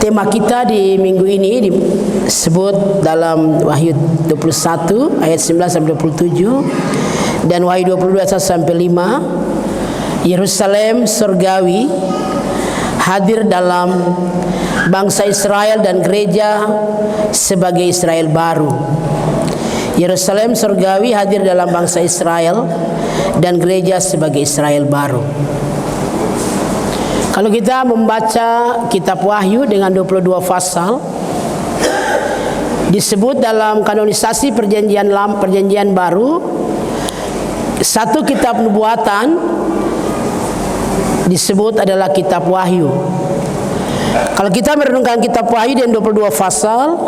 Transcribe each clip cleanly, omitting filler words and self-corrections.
Tema kita di minggu ini disebut dalam Wahyu 21 ayat 19 sampai 27 dan Wahyu 22 ayat 1 sampai 5. Yerusalem surgawi hadir dalam bangsa Israel dan gereja sebagai Israel baru. Yerusalem surgawi hadir dalam bangsa Israel dan gereja sebagai Israel baru. Kalau kita membaca kitab Wahyu dengan 22 pasal, disebut dalam kanonisasi perjanjian lama, perjanjian baru, satu kitab nubuatan disebut adalah kitab Wahyu. Kalau kita merenungkan kitab Wahyu dengan 22 pasal,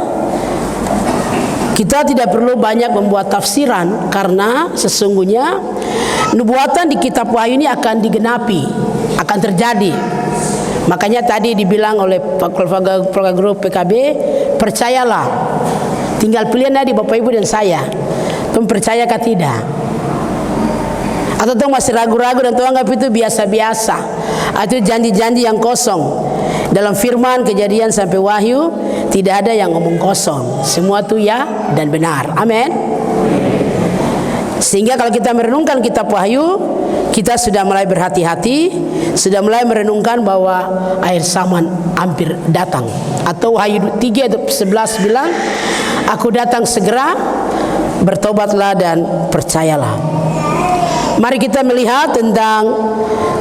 kita tidak perlu banyak membuat tafsiran, karena sesungguhnya nubuatan di kitab Wahyu ini akan digenapi, akan terjadi. Makanya tadi dibilang oleh keluarga grup PKB, percayalah. Tinggal pilihan di Bapak Ibu dan saya. Tuh percayakah tidak? Atau tuh masih ragu-ragu dan tuh anggap itu biasa-biasa, atau janji-janji yang kosong. Dalam firman Kejadian sampai Wahyu tidak ada yang ngomong kosong. Semua tuh ya dan benar. Amin. Sehingga kalau kita merenungkan kitab Wahyu, kita sudah mulai berhati-hati, sudah mulai merenungkan bahwa akhir zaman hampir datang. Atau Wahyu 3 ayat 11 bilang, aku datang segera, bertobatlah dan percayalah. Mari kita melihat tentang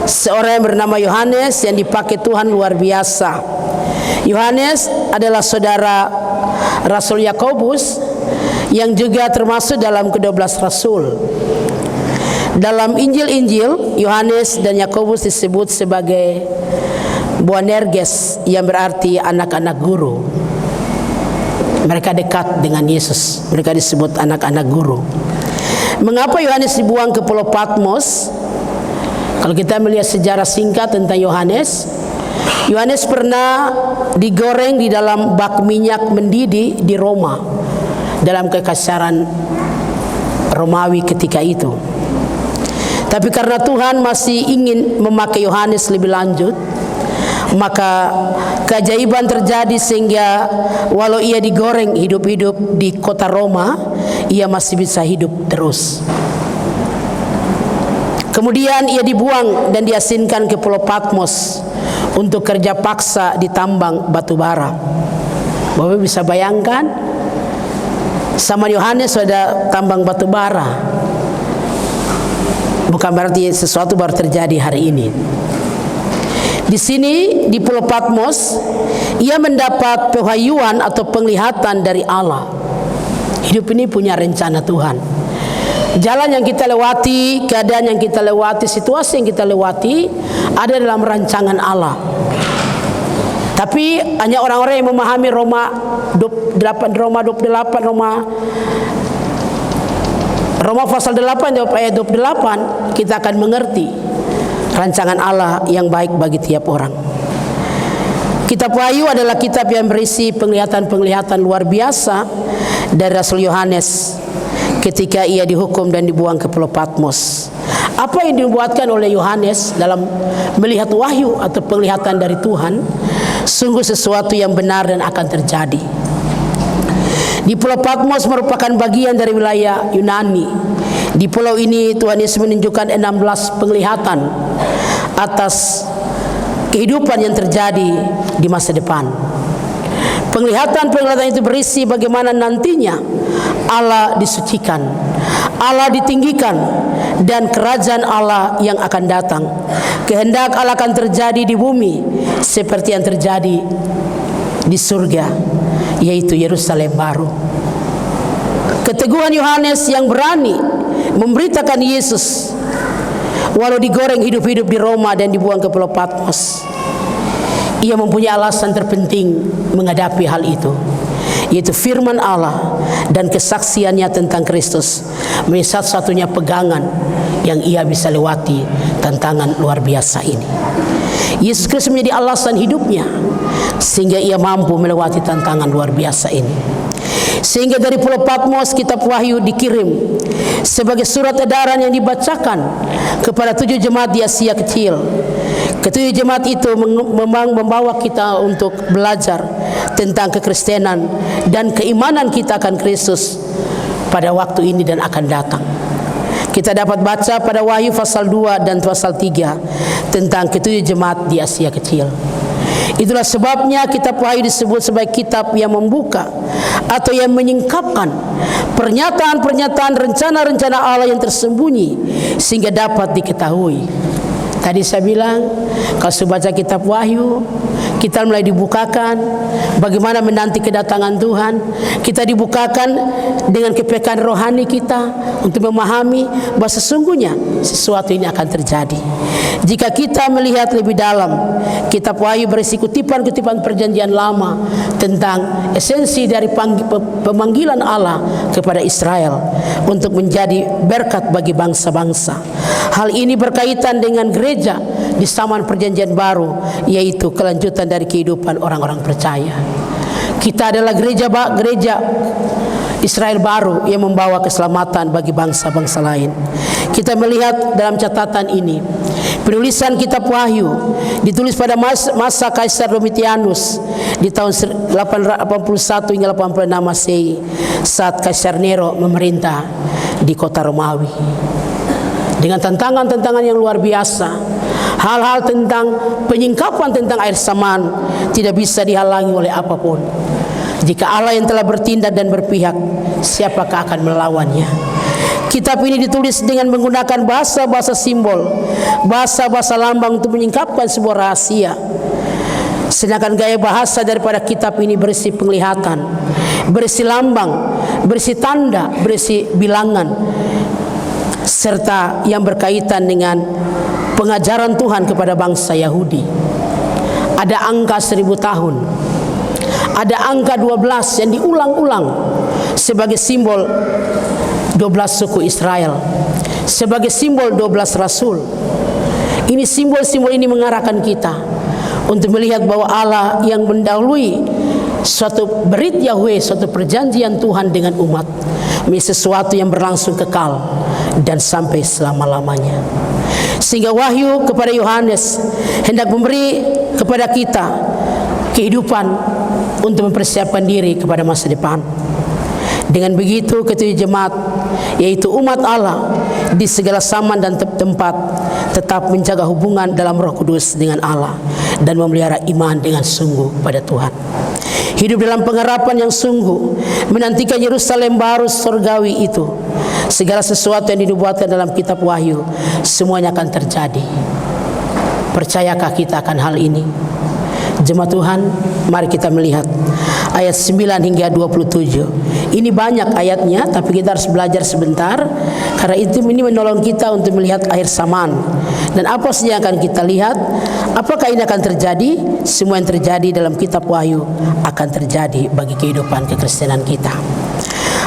seorang yang bernama Yohanes yang dipakai Tuhan luar biasa. Yohanes adalah saudara Rasul Yakobus yang juga termasuk dalam ke-12 Rasul. Dalam Injil-Injil, Yohanes dan Yakobus disebut sebagai Boanerges, yang berarti anak-anak guru. Mereka dekat dengan Yesus, mereka disebut anak-anak guru. Mengapa Yohanes dibuang ke Pulau Patmos? Kalau kita melihat sejarah singkat tentang Yohanes, Yohanes pernah digoreng di dalam bak minyak mendidih di Roma, dalam kekasaran Romawi ketika itu. Tapi karena Tuhan masih ingin memakai Yohanes lebih lanjut, maka keajaiban terjadi sehingga walau ia digoreng hidup-hidup di kota Roma, ia masih bisa hidup terus. Kemudian ia dibuang dan diasinkan ke Pulau Patmos untuk kerja paksa di tambang batu bara. Bapak bisa bayangkan, sama Yohanes ada tambang batu bara. Bukan berarti sesuatu baru terjadi hari ini. Di sini di Pulau Patmos, ia mendapat pewahyuan atau penglihatan dari Allah. Hidup ini punya rencana Tuhan. Jalan yang kita lewati, keadaan yang kita lewati, situasi yang kita lewati ada dalam rancangan Allah. Tapi hanya orang-orang yang memahami Roma 28, Roma pasal 8 ayat 28, kita akan mengerti rancangan Allah yang baik bagi tiap orang. Kitab Wahyu adalah kitab yang berisi penglihatan-penglihatan luar biasa dari Rasul Yohanes ketika ia dihukum dan dibuang ke Pulau Patmos. Apa yang dibuatkan oleh Yohanes dalam melihat wahyu atau penglihatan dari Tuhan sungguh sesuatu yang benar dan akan terjadi. Di Pulau Patmos merupakan bagian dari wilayah Yunani. Di pulau ini Tuhan Yesus menunjukkan 16 penglihatan atas kehidupan yang terjadi di masa depan. Penglihatan-penglihatan itu berisi bagaimana nantinya Allah disucikan, Allah ditinggikan, dan kerajaan Allah yang akan datang. Kehendak Allah akan terjadi di bumi seperti yang terjadi di surga, yaitu Yerusalem baru. Keteguhan Yohanes yang berani memberitakan Yesus walau digoreng hidup-hidup di Roma dan dibuang ke Pulau Patmos. Ia mempunyai alasan terpenting menghadapi hal itu, yaitu firman Allah dan kesaksiannya tentang Kristus menjadi satu-satunya pegangan yang ia bisa lewati tantangan luar biasa ini. Yesus Kristus menjadi alasan hidupnya sehingga ia mampu melewati tantangan luar biasa ini. Sehingga dari Pulau Patmos kitab Wahyu dikirim sebagai surat edaran yang dibacakan kepada 7 jemaat di Asia Kecil. Ketujuh jemaat itu memang membawa kita untuk belajar tentang kekristenan dan keimanan kita akan Kristus pada waktu ini dan akan datang. Kita dapat baca pada Wahyu pasal 2 dan pasal 3 tentang ketujuh jemaat di Asia Kecil. Itulah sebabnya kitab Wahyu disebut sebagai kitab yang membuka atau yang menyingkapkan pernyataan-pernyataan rencana-rencana Allah yang tersembunyi sehingga dapat diketahui. Tadi saya bilang, kalau sudah baca kitab Wahyu, kita mulai dibukakan bagaimana menanti kedatangan Tuhan. Kita dibukakan dengan kepekaan rohani kita untuk memahami bahwa sesungguhnya sesuatu ini akan terjadi. Jika kita melihat lebih dalam, kitab Wahyu berisi kutipan-kutipan perjanjian lama tentang esensi dari pemanggilan Allah kepada Israel untuk menjadi berkat bagi bangsa-bangsa. Hal ini berkaitan dengan gereja di zaman perjanjian baru, yaitu kelanjutan dari kehidupan orang-orang percaya. Kita adalah gereja Israel baru yang membawa keselamatan bagi bangsa-bangsa lain. Kita melihat dalam catatan ini, penulisan kitab Wahyu ditulis pada masa Kaisar Domitianus di tahun 81 hingga 86 Masehi, saat Kaisar Nero memerintah di kota Romawi. Dengan tantangan-tantangan yang luar biasa, hal-hal tentang penyingkapan tentang akhir zaman tidak bisa dihalangi oleh apapun. Jika Allah yang telah bertindak dan berpihak, siapakah akan melawannya? Kitab ini ditulis dengan menggunakan bahasa-bahasa simbol, bahasa-bahasa lambang untuk menyingkapkan sebuah rahasia. Sedangkan gaya bahasa daripada kitab ini berisi penglihatan, berisi lambang, berisi tanda, berisi bilangan, serta yang berkaitan dengan pengajaran Tuhan kepada bangsa Yahudi. Ada angka 1000 tahun, ada angka 12 yang diulang-ulang sebagai simbol 12 suku Israel, sebagai simbol 12 rasul. Ini simbol-simbol ini mengarahkan kita untuk melihat bahwa Allah yang mendahului suatu berit Yahweh, suatu perjanjian Tuhan dengan umat, menjadi sesuatu yang berlangsung kekal dan sampai selama-lamanya. Sehingga Wahyu kepada Yohanes hendak memberi kepada kita kehidupan untuk mempersiapkan diri kepada masa depan. Dengan begitu ketujuh jemaat, yaitu umat Allah di segala zaman dan tempat, tetap menjaga hubungan dalam Roh Kudus dengan Allah dan memelihara iman dengan sungguh pada Tuhan. Hidup dalam pengharapan yang sungguh, menantikan Yerusalem baru surgawi itu. Segala sesuatu yang dinubuatkan dalam kitab Wahyu semuanya akan terjadi. Percayakah kita akan hal ini? Jemaat Tuhan, mari kita melihat ayat 9 hingga 27. Ini banyak ayatnya, tapi kita harus belajar sebentar, karena itu ini menolong kita untuk melihat akhir zaman. Dan apa saja yang akan kita lihat, apakah ini akan terjadi? Semua yang terjadi dalam kitab Wahyu akan terjadi bagi kehidupan kekristenan kita.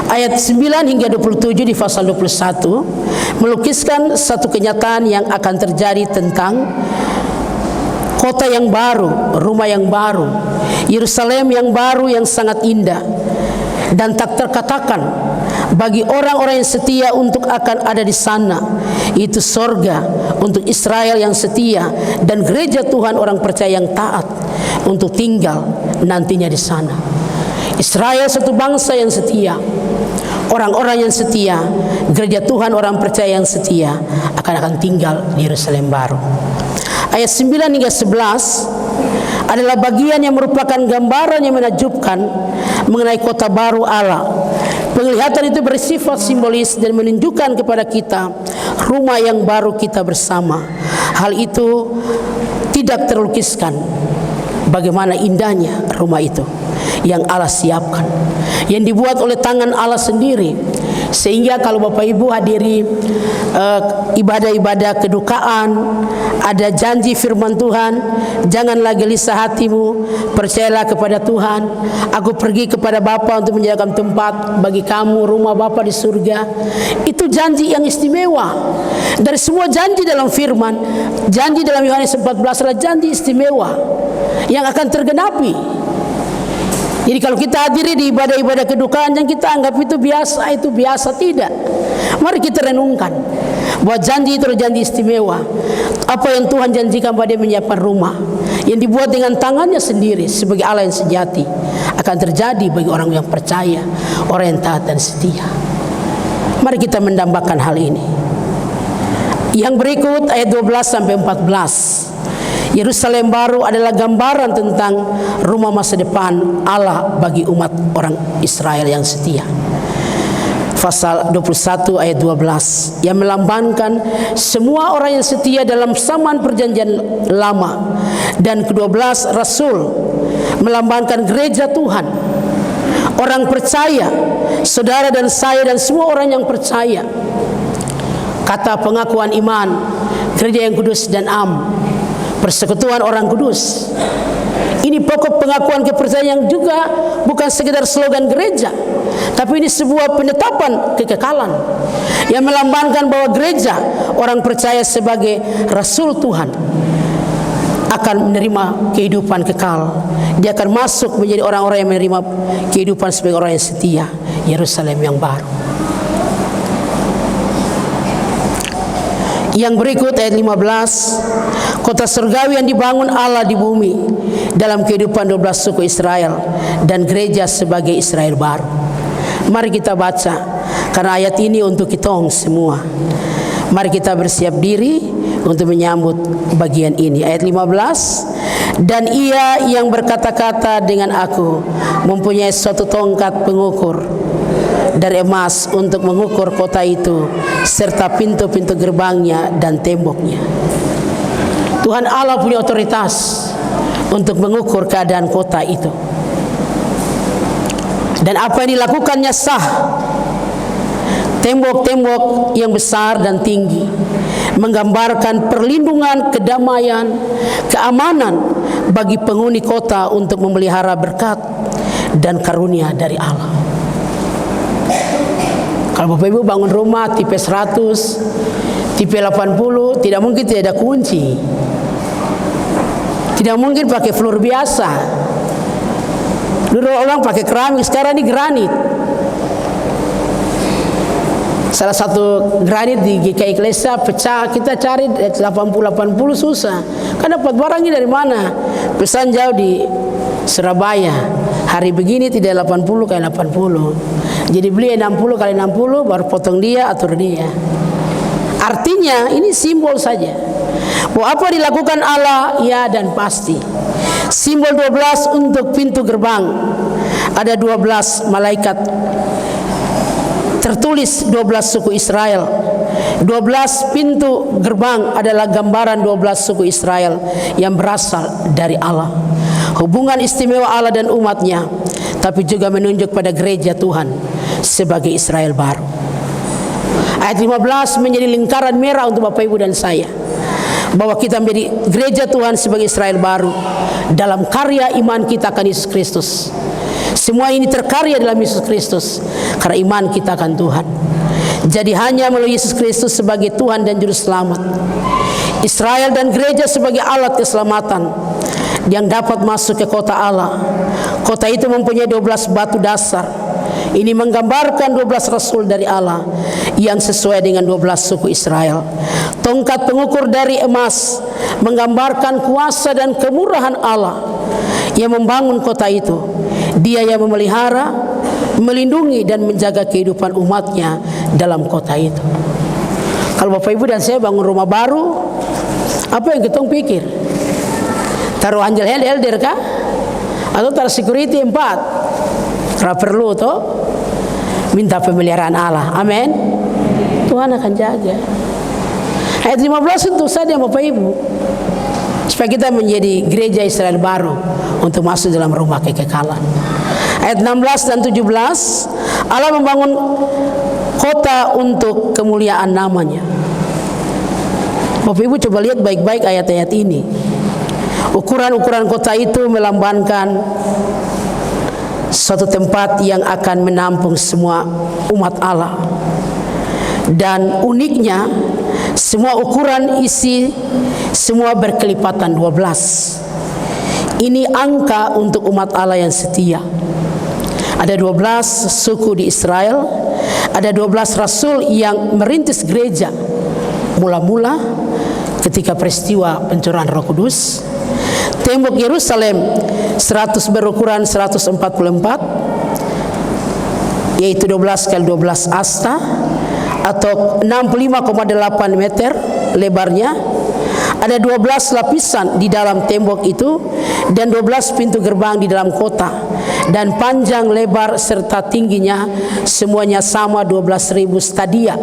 Ayat 9 hingga 27 di pasal 21 melukiskan satu kenyataan yang akan terjadi tentang kota yang baru, rumah yang baru, Yerusalem yang baru yang sangat indah, dan tak terkatakan bagi orang-orang yang setia untuk akan ada di sana. Itu sorga untuk Israel yang setia dan gereja Tuhan orang percaya yang taat untuk tinggal nantinya di sana. Israel satu bangsa yang setia, orang-orang yang setia, gereja Tuhan orang percaya yang setia akan tinggal di Yerusalem baru. Ayat 9 hingga 11 adalah bagian yang merupakan gambaran yang menakjubkan mengenai kota baru Allah. Penglihatan itu bersifat simbolis dan menunjukkan kepada kita rumah yang baru kita bersama. Hal itu tidak terlukiskan bagaimana indahnya rumah itu yang Allah siapkan, yang dibuat oleh tangan Allah sendiri. Sehingga kalau Bapak Ibu hadiri ibadah-ibadah kedukaan, ada janji firman Tuhan, janganlah gelisah hatimu, percayalah kepada Tuhan. Aku pergi kepada Bapa untuk menyediakan tempat bagi kamu, rumah Bapa di surga. Itu janji yang istimewa. Dari semua janji dalam firman, janji dalam Yohanes 14 adalah janji istimewa yang akan tergenapi. Jadi kalau kita hadiri di ibadah-ibadah kedukaan yang kita anggap itu biasa tidak. Mari kita renungkan bahwa janji itu adalah janji istimewa. Apa yang Tuhan janjikan pada dia menyiapkan rumah yang dibuat dengan tangannya sendiri sebagai Allah yang sejati akan terjadi bagi orang yang percaya, orang yang taat dan setia. Mari kita mendambakan hal ini. Yang berikut ayat 12 sampai 14. Yerusalem baru adalah gambaran tentang rumah masa depan Allah bagi umat orang Israel yang setia. Pasal 21 ayat 12 yang melambangkan semua orang yang setia dalam zaman perjanjian lama, dan ke-12 rasul melambangkan gereja Tuhan, orang percaya, saudara dan saya dan semua orang yang percaya. Kata pengakuan iman, gereja yang kudus dan persekutuan orang kudus. Ini pokok pengakuan kepercayaan yang juga bukan sekedar slogan gereja, tapi ini sebuah penetapan kekekalan yang melambangkan bahwa gereja, orang percaya sebagai rasul Tuhan, akan menerima kehidupan kekal. Dia akan masuk menjadi orang-orang yang menerima kehidupan sebagai orang yang setia. Yerusalem yang baru. Yang berikut ayat 15, kota surgawi yang dibangun Allah di bumi dalam kehidupan 12 suku Israel dan gereja sebagai Israel baru. Mari kita baca, karena ayat ini untuk kita semua. Mari kita bersiap diri untuk menyambut bagian ini. Ayat 15, dan ia yang berkata-kata dengan aku mempunyai suatu tongkat pengukur dari emas untuk mengukur kota itu serta pintu-pintu gerbangnya dan temboknya. Tuhan Allah punya otoritas untuk mengukur keadaan kota itu, dan apa yang dilakukannya sah. Tembok-tembok yang besar dan tinggi menggambarkan perlindungan, kedamaian, keamanan bagi penghuni kota untuk memelihara berkat dan karunia dari Allah. Kalau Bapak Ibu bangun rumah tipe 100, tipe 80, tidak mungkin tidak ada kunci. Tidak mungkin pakai floor biasa. Dulu orang pakai keramik, sekarang ini granit. Salah satu granit di GKI Klesa pecah, kita cari 80 susah. Kan dapat barangnya dari mana? Pesan jauh di Surabaya. Hari begini tidak 80 kali 80. Jadi beli 60 kali 60 baru potong dia, atur dia. Artinya ini simbol saja. Bahwa apa dilakukan Allah, ya dan pasti. Simbol 12 untuk pintu gerbang. Ada 12 malaikat. Tertulis 12 suku Israel. 12 pintu gerbang adalah gambaran 12 suku Israel yang berasal dari Allah. Hubungan istimewa Allah dan umatnya, tapi juga menunjuk pada gereja Tuhan sebagai Israel baru. Ayat 15 menjadi lingkaran merah untuk Bapak Ibu dan saya, bahwa kita menjadi gereja Tuhan sebagai Israel baru dalam karya iman kita akan Yesus Kristus. Semua ini terkarya dalam Yesus Kristus karena iman kita akan Tuhan. Jadi hanya melalui Yesus Kristus sebagai Tuhan dan Juru Selamat, Israel dan gereja sebagai alat keselamatan yang dapat masuk ke kota Allah. Kota itu mempunyai 12 batu dasar. Ini menggambarkan 12 rasul dari Allah yang sesuai dengan 12 suku Israel. Tongkat pengukur dari emas menggambarkan kuasa dan kemurahan Allah yang membangun kota itu. Dia yang memelihara, melindungi dan menjaga kehidupan umatnya dalam kota itu. Kalau Bapak Ibu dan saya bangun rumah baru, apa yang kita pikir? Taruh anjel helder kah? Atau taruh security 4? Karena perlu toh, minta pemeliharaan Allah. Amin. Tuhan akan jaga. Ayat 15 untuk saja Bapak Ibu, supaya kita menjadi gereja Israel baru untuk masuk dalam rumah kekekalan. Ayat 16 dan 17, Allah membangun kota untuk kemuliaan namanya. Bapak Ibu coba lihat baik-baik ayat-ayat ini. Ukuran-ukuran kota itu melambangkan suatu tempat yang akan menampung semua umat Allah. Dan uniknya, semua ukuran isi semua berkelipatan 12. Ini angka untuk umat Allah yang setia. Ada 12 suku di Israel, ada 12 rasul yang merintis gereja mula-mula ketika peristiwa pencurahan Roh Kudus. Tembok Yerusalem 100 berukuran 144, yaitu 12 kali 12 asta atau 65,8 meter lebarnya. Ada 12 lapisan di dalam tembok itu dan 12 pintu gerbang di dalam kota, dan panjang, lebar serta tingginya semuanya sama 12.000 stadia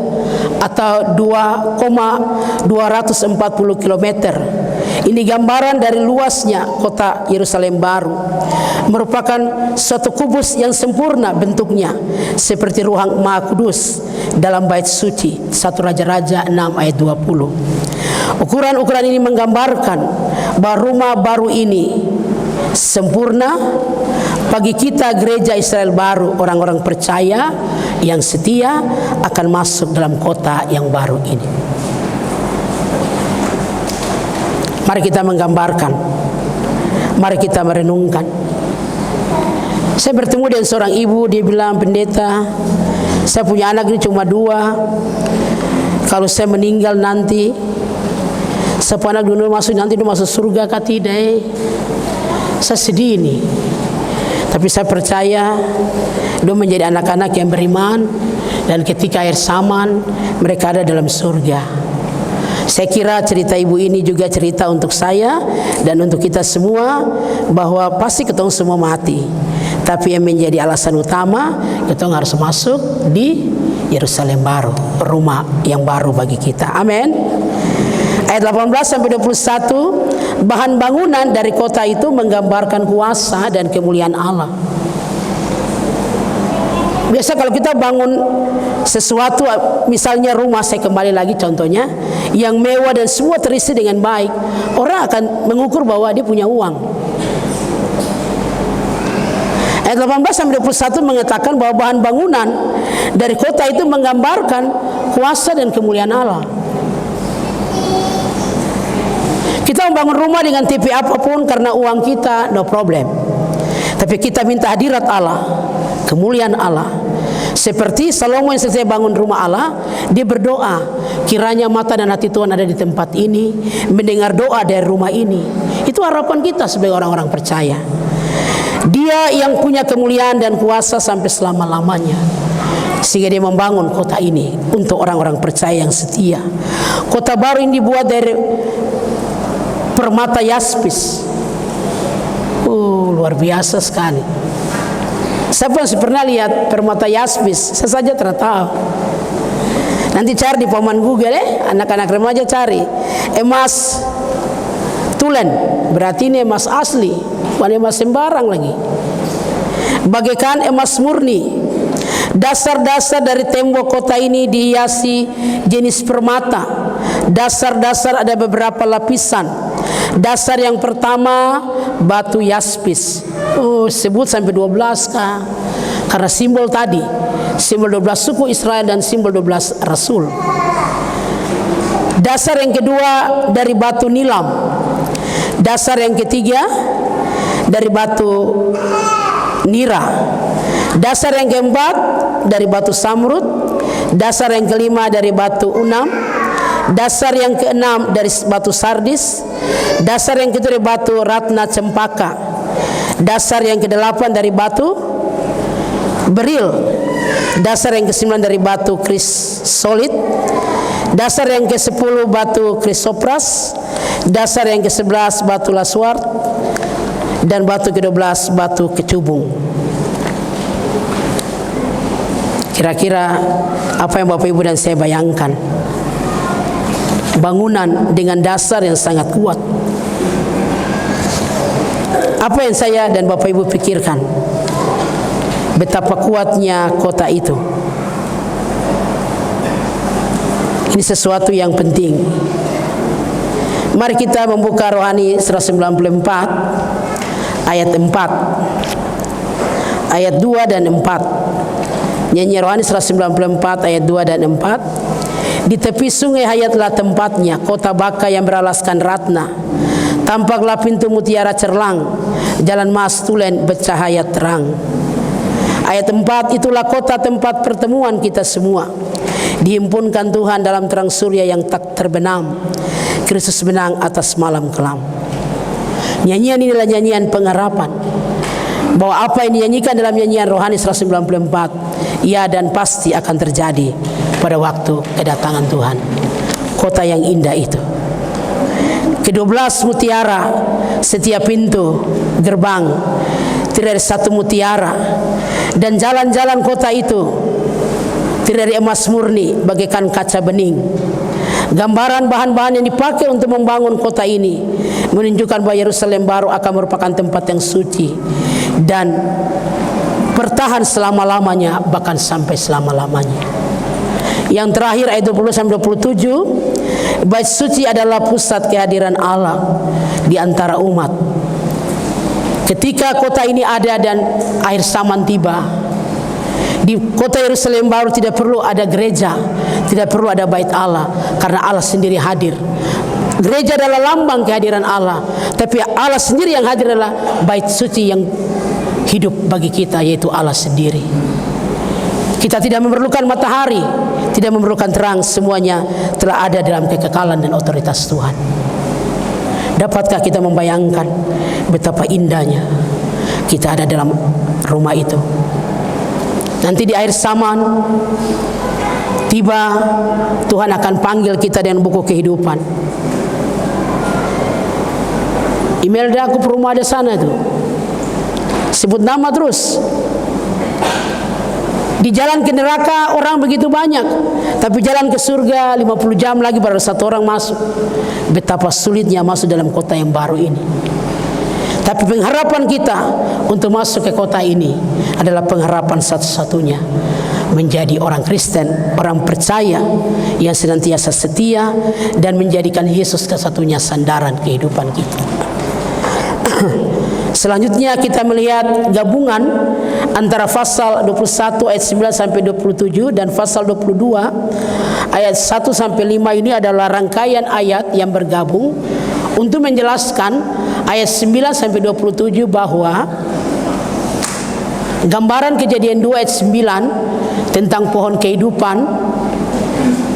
atau 2,240 km. Ini gambaran dari luasnya kota Yerusalem baru. Merupakan suatu kubus yang sempurna bentuknya, seperti ruang Maha Kudus dalam bait suci 1 Raja-Raja 6 ayat 20. Ukuran-ukuran ini menggambarkan bahwa rumah baru ini sempurna bagi kita, gereja Israel baru, orang-orang percaya yang setia akan masuk dalam kota yang baru ini. Mari kita menggambarkan, mari kita merenungkan. Saya bertemu dengan seorang ibu, dia bilang, "Pendeta, saya punya anak ini cuma 2. Kalau saya meninggal nanti, saya anak dulu nanti masuk surga kah tidak?" Saya sedih ini. Tapi saya percaya dia menjadi anak-anak yang beriman, dan ketika akhir zaman mereka ada dalam surga. Saya kira cerita ibu ini juga cerita untuk saya dan untuk kita semua, bahwa pasti kita semua mati, tapi yang menjadi alasan utama kita harus masuk di Yerusalem baru, rumah yang baru bagi kita. Amin. Ayat 18 sampai 21, bahan bangunan dari kota itu menggambarkan kuasa dan kemuliaan Allah. Biasa kalau kita bangun sesuatu, misalnya rumah, saya kembali lagi contohnya, yang mewah dan semua terisi dengan baik, orang akan mengukur bahwa dia punya uang. Ayat 18 sampai 21 mengatakan bahwa bahan bangunan dari kota itu menggambarkan kuasa dan kemuliaan Allah. Kita membangun rumah dengan tipe apapun karena uang kita, no problem. Tapi kita minta hadirat Allah, kemuliaan Allah. Seperti Salomo yang selesai bangun rumah Allah, dia berdoa, kiranya mata dan hati Tuhan ada di tempat ini, mendengar doa dari rumah ini. Itu harapan kita sebagai orang-orang percaya. Dia yang punya kemuliaan dan kuasa sampai selama-lamanya, sehingga dia membangun kota ini untuk orang-orang percaya yang setia. Kota baru ini dibuat dari permata yaspis. Luar biasa sekali. Siapa yang pernah lihat permata yaspis? Saya saja tidak tahu. Nanti cari di paman Google, anak-anak remaja cari emas tulen, berarti ini emas asli, bukan emas sembarang lagi. Bagaikan emas murni. Dasar-dasar dari tembok kota ini dihiasi jenis permata. Dasar-dasar ada beberapa lapisan. Dasar yang pertama batu yaspis. Sebut sampai 12 kah? Karena simbol tadi, simbol 12 suku Israel dan simbol 12 rasul. Dasar yang kedua dari batu nilam. Dasar yang ketiga dari batu nira. Dasar yang keempat dari batu samrud. Dasar yang kelima dari batu unam. Dasar yang keenam dari batu sardis. Dasar yang ketujuh dari batu ratna cempaka. Dasar yang kedelapan dari batu beril. Dasar yang ke-9 dari batu krisolit. Dasar yang ke-10 batu krisopras. Dasar yang ke-11 batu laswart. Dan batu ke-12 batu kecubung. Kira-kira apa yang Bapak Ibu dan saya bayangkan? Bangunan dengan dasar yang sangat kuat. Apa yang saya dan Bapak Ibu pikirkan? Betapa kuatnya kota itu. Ini sesuatu yang penting. Mari kita membuka Rohani 194 ayat 4, ayat 2 dan 4. Nyanyi Rohani 194 ayat 2 dan 4. Di tepi sungai Hayatlah tempatnya, kota baka yang beralaskan ratna. Tampaklah pintu mutiara cerlang, jalan mas tulen bercahaya terang. Ayat 4, itulah kota tempat pertemuan kita semua. Dihimpunkan Tuhan dalam terang surya yang tak terbenam. Kristus menang atas malam kelam. Nyanyian inilah nyanyian pengharapan, bahwa apa yang dinyanyikan dalam nyanyian rohani 194, ya dan pasti akan terjadi pada waktu kedatangan Tuhan. Kota yang indah itu. Ke-12 mutiara, setiap pintu gerbang terdiri dari satu mutiara, dan jalan-jalan kota itu terdiri dari emas murni bagaikan kaca bening. Gambaran bahan-bahan yang dipakai untuk membangun kota ini menunjukkan bahwa Yerusalem baru akan merupakan tempat yang suci dan bertahan selama-lamanya, bahkan sampai selama-lamanya. Yang terakhir ayat 20-27, bait suci adalah pusat kehadiran Allah di antara umat. Ketika kota ini ada dan akhir zaman tiba, di kota Yerusalem baru tidak perlu ada gereja, tidak perlu ada bait Allah, karena Allah sendiri hadir. Gereja adalah lambang kehadiran Allah, tapi Allah sendiri yang hadir adalah bait suci yang hidup bagi kita, yaitu Allah sendiri. Kita tidak memerlukan matahari, tidak memerlukan terang, semuanya telah ada dalam kekekalan dan otoritas Tuhan. Dapatkah kita membayangkan betapa indahnya kita ada dalam rumah itu? Nanti di akhir zaman tiba, Tuhan akan panggil kita dengan buku kehidupan. Imelda, aku perumah ada sana tuh, sebut nama terus. Di jalan ke neraka orang begitu banyak, tapi jalan ke surga 50 jam lagi baru satu orang masuk. Betapa sulitnya masuk dalam kota yang baru ini. Tapi pengharapan kita untuk masuk ke kota ini adalah pengharapan satu-satunya, menjadi orang Kristen, orang percaya yang senantiasa setia dan menjadikan Yesus satu-satunya sandaran kehidupan kita. Selanjutnya kita melihat gabungan antara pasal 21 ayat 9 sampai 27 dan pasal 22 ayat 1 sampai 5. Ini adalah rangkaian ayat yang bergabung untuk menjelaskan ayat 9 sampai 27 bahwa gambaran Kejadian 2 ayat 9 tentang pohon kehidupan,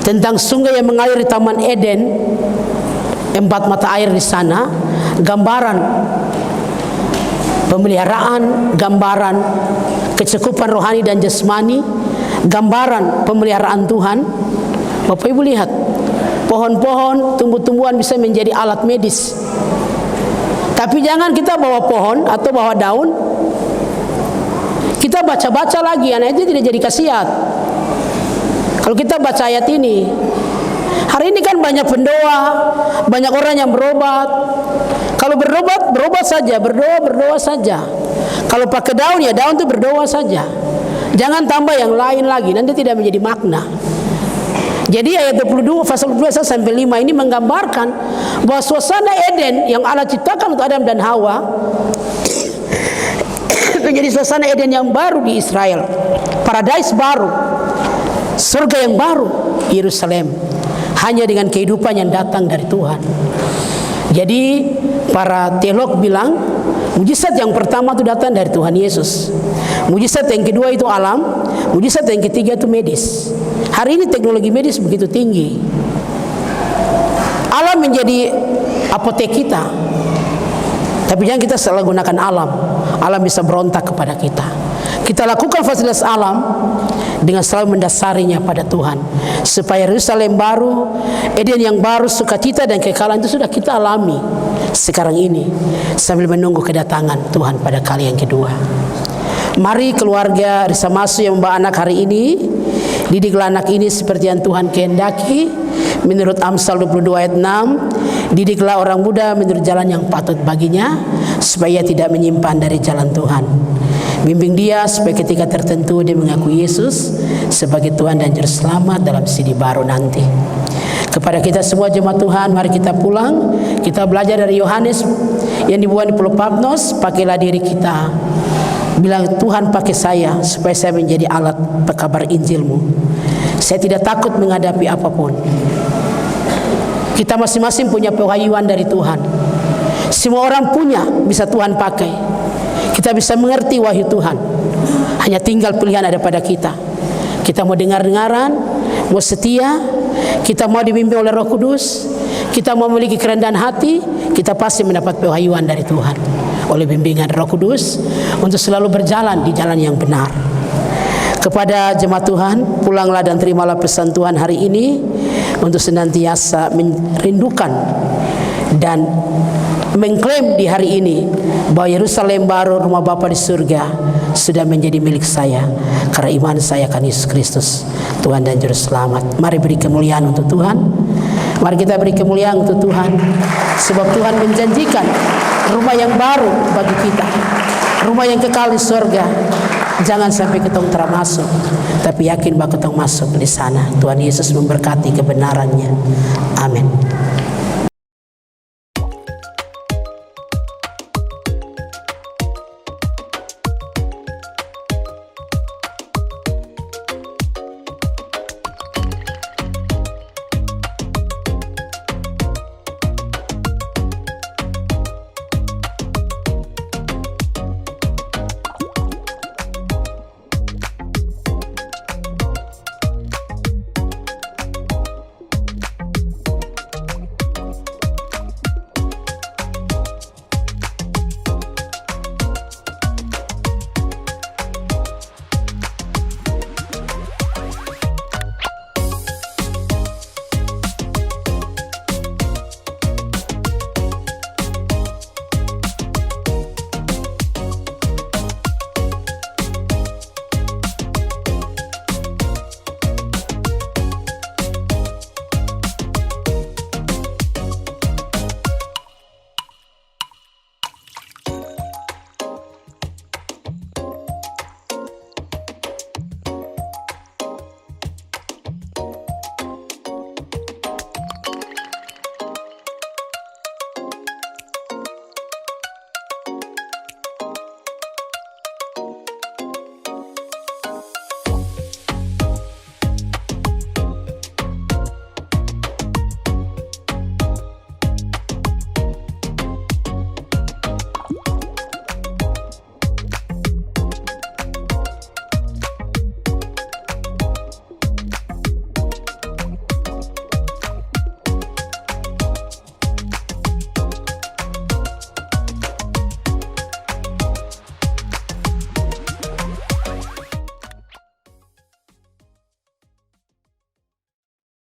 tentang sungai yang mengalir di Taman Eden, 4 mata air di sana, gambaran pemeliharaan, gambaran kecukupan rohani dan jasmani, gambaran pemeliharaan Tuhan. Bapak Ibu lihat, pohon-pohon, tumbuh-tumbuhan bisa menjadi alat medis. Tapi jangan kita bawa pohon atau bawa daun, kita baca-baca lagi, anak itu tidak jadi khasiat. Kalau kita baca ayat ini, hari ini kan banyak pendoa, banyak orang yang berobat. Kalau berobat saja, berdoa saja. Kalau pakai daun, ya daun itu berdoa saja. Jangan tambah yang lain lagi, nanti tidak menjadi makna. Jadi ayat 22 pasal 22 sampai 5 ini menggambarkan bahwa suasana Eden yang Allah ciptakan untuk Adam dan Hawa menjadi suasana Eden yang baru di Israel, paradise baru, surga yang baru, Yerusalem, hanya dengan kehidupan yang datang dari Tuhan. Jadi para teolog bilang mujizat yang pertama itu datang dari Tuhan Yesus, mujizat yang kedua itu alam, mujizat yang ketiga itu medis. Hari ini teknologi medis begitu tinggi, alam menjadi apotek kita, tapi jangan kita selalu gunakan alam. Alam bisa berontak kepada kita. Kita lakukan fasilitas alam dengan selalu mendasarinya pada Tuhan, supaya Yerusalem baru, Eden yang baru, sukacita dan kekekalan itu sudah kita alami sekarang ini sambil menunggu kedatangan Tuhan pada kali yang kedua. Mari keluarga Risa Masu yang membawa anak hari ini, didiklah anak ini seperti yang Tuhan kehendaki menurut Amsal 22 ayat 6. Didiklah orang muda menurut jalan yang patut baginya, supaya tidak menyimpan dari jalan Tuhan. Bimbing dia supaya ketika tertentu dia mengakui Yesus sebagai Tuhan dan Juru Selamat dalam sidi baru nanti. Kepada kita semua jemaat Tuhan, mari kita pulang. Kita belajar dari Yohanes yang dibuang di Pulau Patmos. Pakailah diri kita, bilang, Tuhan pakai saya supaya saya menjadi alat pekabar Injil-Mu. Saya tidak takut menghadapi apapun. Kita masing-masing punya pewahyuan dari Tuhan. Semua orang punya, bisa Tuhan pakai. Kita bisa mengerti wahyu Tuhan. Hanya tinggal pilihan ada pada kita. Kita mau dengar-dengaran, mau setia, kita mau dibimbing oleh Roh Kudus, kita mau memiliki kerendahan hati, kita pasti mendapat pewahyuan dari Tuhan oleh bimbingan Roh Kudus untuk selalu berjalan di jalan yang benar. Kepada jemaat Tuhan, pulanglah dan terimalah pesan Tuhan hari ini untuk senantiasa merindukan dan mengklaim di hari ini bahwa Yerusalem baru, rumah Bapa di surga, sudah menjadi milik saya karena iman saya akan Yesus Kristus, Tuhan dan Juru Selamat. Mari beri kemuliaan untuk Tuhan. Mari kita beri kemuliaan untuk Tuhan, sebab Tuhan menjanjikan rumah yang baru bagi kita, rumah yang kekal di surga. Jangan sampai kita termasuk, tapi yakin bahwa kita masuk di sana. Tuhan Yesus memberkati kebenarannya. Amin.